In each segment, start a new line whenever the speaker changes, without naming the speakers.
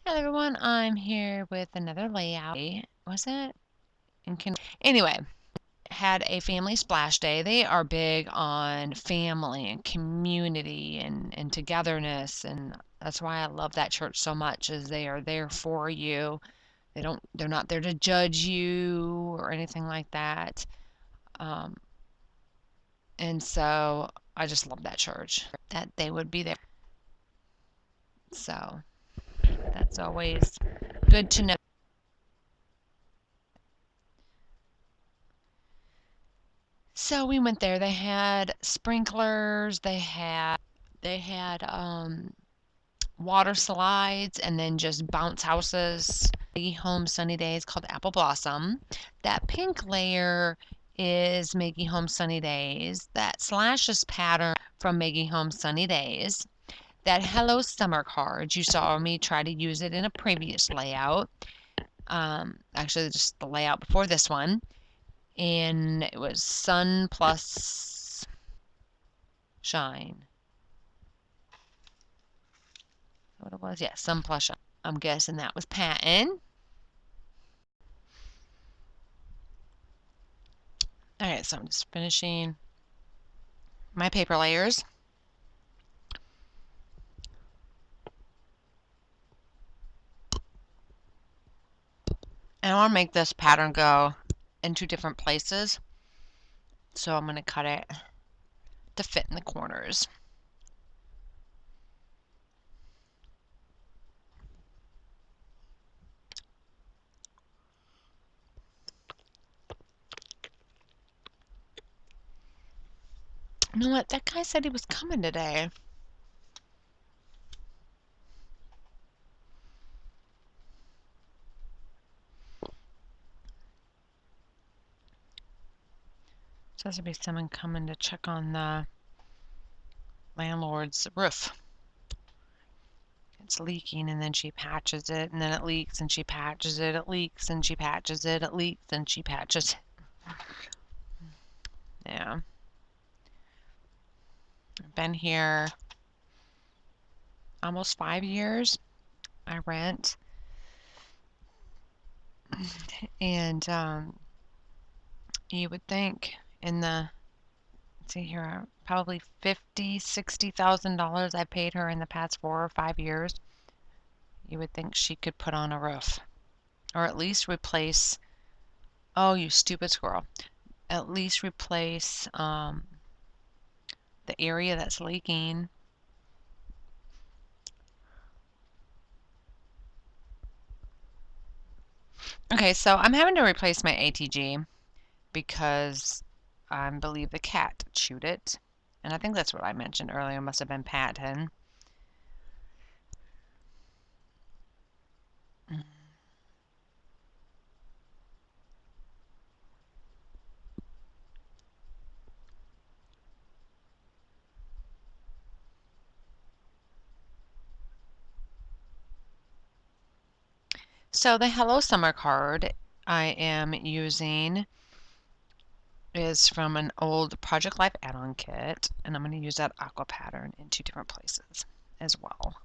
Hello everyone, I'm here with another layout. Was it? Anyway, had a family splash day. They are big on family and community and togetherness, and that's why I love that church so much, is they are there for you. They're not there to judge you or anything like that. Um, and so I just love that church, that they would be there. So that's always good to know. So we went there. They had sprinklers, they had water slides, and then just bounce houses. Maggie Home Sunny Days called Apple Blossom. That pink layer is Maggie Home Sunny Days. That slashes pattern from Maggie Home Sunny Days. That Hello Summer card, you saw me try to use it in a previous layout. Actually, just the layout before this one. And it was sun plus shine. What it was? Yeah, sun plus shine. I'm guessing that was patent. Alright, so I'm just finishing my paper layers. And I want to make this pattern go in 2 different places. So I'm going to cut it to fit in the corners. You know what? That guy said he was coming today. Supposed to be someone coming to check on the landlord's roof. It's leaking, and then she patches it, and then it leaks, and she patches it, it leaks, and she patches it, it leaks, and she patches it. Yeah. I've been here almost 5 years. I rent. And you would think in the, let's see here, probably $50,000-$60,000 I paid her in the past 4 or 5 years. You would think she could put on a roof, or at least replace, oh, you stupid squirrel, at least replace the area that's leaking. Okay, so I'm having to replace my ATG because I believe the cat chewed it. And I think that's what I mentioned earlier, must have been Patton. So the Hello Summer card I am using is from an old Project Life add-on kit, and I'm going to use that aqua pattern in 2 different places as well.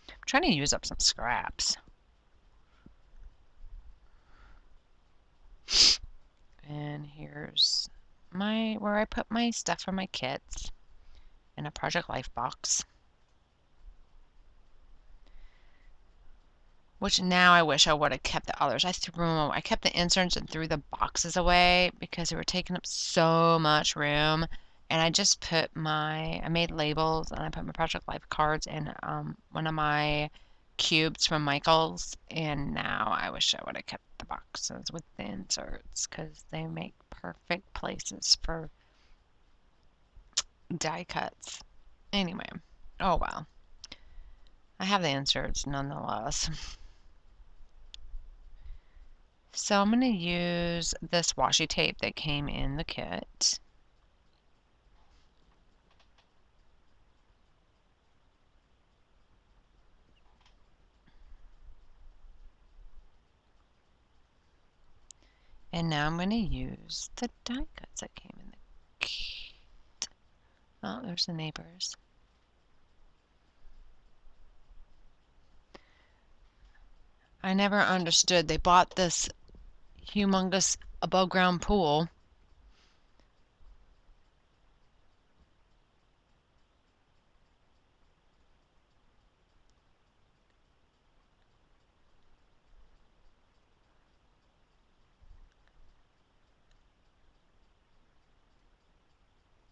I'm trying to use up some scraps. And here's where I put my stuff for my kits in a Project Life box. Which now I wish I would have kept the others. I threw them away. I kept the inserts and threw the boxes away because they were taking up so much room. And I just put I made labels, and I put my Project Life cards in one of my cubes from Michael's. And now I wish I would have kept the boxes with the inserts because they make perfect places for die cuts. Anyway, oh well. I have the inserts nonetheless. So I'm going to use this washi tape that came in the kit. And now I'm going to use the die cuts that came in the kit. Oh, there's the neighbors. I never understood. They bought this humongous above ground pool.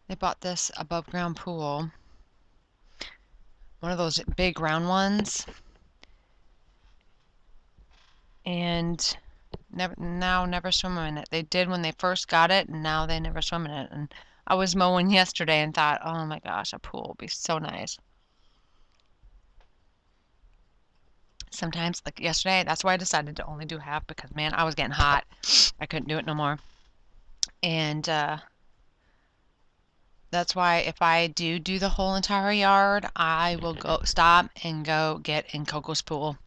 They bought this above ground pool, one of those big round ones, and never swim in it. They did when they first got it, and now they never swim in it. And I was mowing yesterday and thought, oh my gosh, a pool would be so nice. Sometimes, like yesterday, that's why I decided to only do half, because man, I was getting hot. I couldn't do it no more. And that's why if I do the whole entire yard, I will go stop and go get in Coco's pool.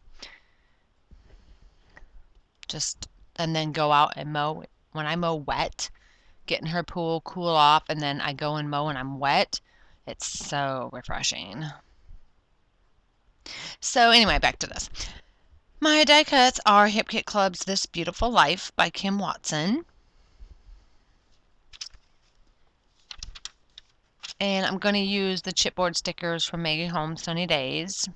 Just and then go out and mow. When I mow wet, get in her pool, cool off, and then I go and mow when I'm wet. It's so refreshing. So anyway, back to this. My die cuts are Hip Kit Club's This Beautiful Life by Kim Watson. And I'm going to use the chipboard stickers from Making Home Sunny Days.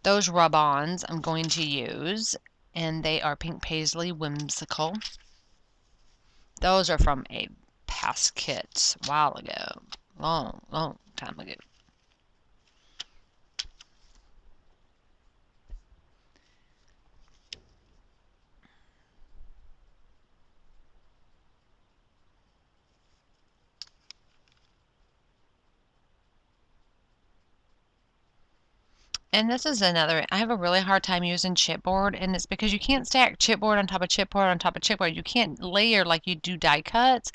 Those rub-ons I'm going to use, and they are Pink Paisley Whimsical. Those are from a past kit a while ago. Long time ago. And this is another, I have a really hard time using chipboard, and it's because you can't stack chipboard on top of chipboard on top of chipboard. You can't layer like you do die cuts.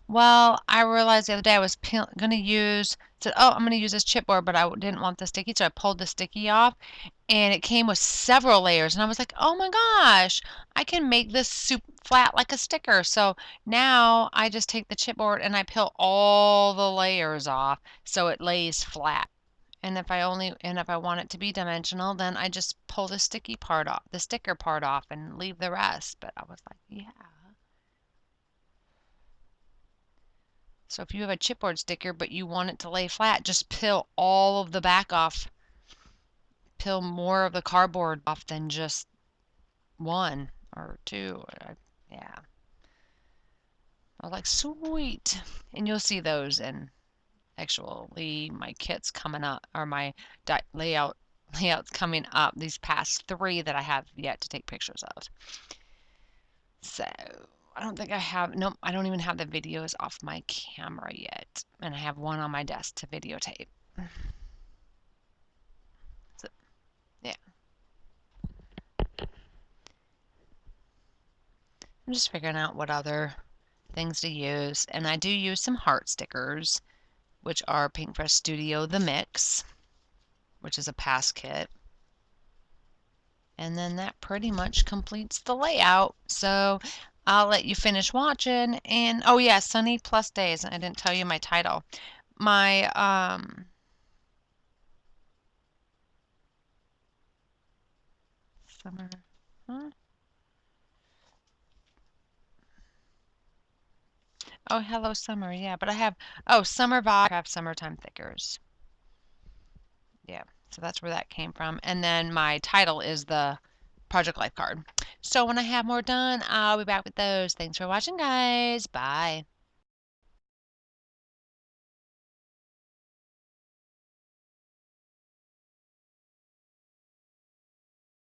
Well, I realized the other day I was going to said, oh, I'm going to use this chipboard, but I didn't want the sticky, so I pulled the sticky off, and it came with several layers, and I was like, oh my gosh, I can make this soup flat like a sticker. So now I just take the chipboard and I peel all the layers off so it lays flat. And if I want it to be dimensional, then I just pull the sticker part off and leave the rest. But I was like, yeah. So if you have a chipboard sticker but you want it to lay flat, just peel all of the back off. Peel more of the cardboard off than just one or two. Yeah. I was like, sweet. And you'll see those in actually my kits coming up, or my layouts coming up, these past 3 that I have yet to take pictures of. So I don't think I have, no, I don't even have the videos off my camera yet, and I have one on my desk to videotape. So, yeah, I'm just figuring out what other things to use, and I do use some heart stickers, which are Paintbrush Studio The Mix, which is a pass kit. And then that pretty much completes the layout. So I'll let you finish watching. And oh yeah, Sunny Plus Days. I didn't tell you my title. My summer. Huh? Oh, hello summer. Yeah, but I have summer vibe. I have summertime thickers. Yeah, so that's where that came from. And then my title is the Project Life card. So when I have more done, I'll be back with those. Thanks for watching, guys. Bye.